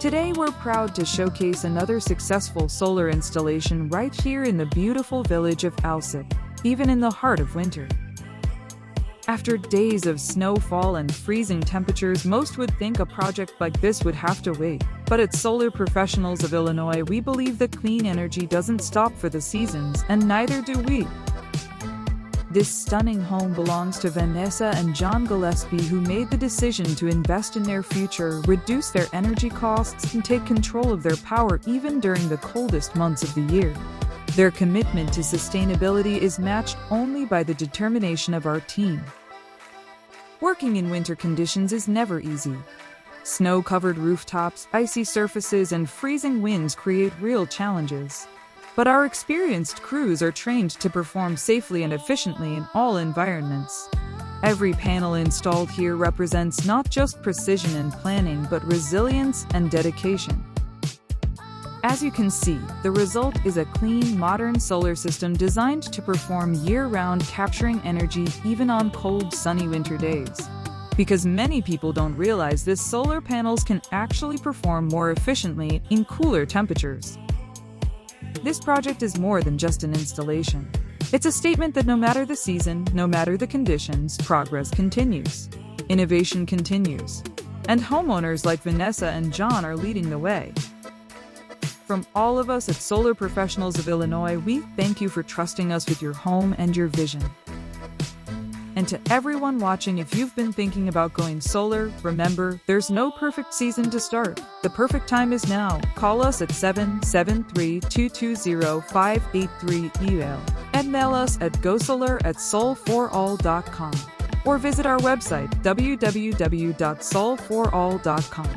Today we're proud to showcase another successful solar installation right here in the beautiful village of Alsip, even in the heart of winter. After days of snowfall and freezing temperatures, most would think a project like this would have to wait. But at Solar Professionals of Illinois, we believe that clean energy doesn't stop for the seasons, and neither do we. This stunning home belongs to Vannesa and Gillespie, who made the decision to invest in their future, reduce their energy costs, and take control of their power even during the coldest months of the year. Their commitment to sustainability is matched only by the determination of our team. Working in winter conditions is never easy. Snow-covered rooftops, icy surfaces, and freezing winds create real challenges. But our experienced crews are trained to perform safely and efficiently in all environments. Every panel installed here represents not just precision and planning, but resilience and dedication. As you can see, the result is a clean, modern solar system designed to perform year-round, capturing energy even on cold, sunny winter days. Because many people don't realize this, solar panels can actually perform more efficiently in cooler temperatures. This project is more than just an installation. It's a statement that no matter the season, no matter the conditions, progress continues. Innovation continues. And homeowners like Vannesa and John are leading the way. From all of us at Solar Professionals of Illinois, we thank you for trusting us with your home and your vision. And to everyone watching, if you've been thinking about going solar, remember, there's no perfect season to start. The perfect time is now. Call us at 773-220-583, email and mail us at gosolar@sol4all.com, or visit our website www.sol4all.com.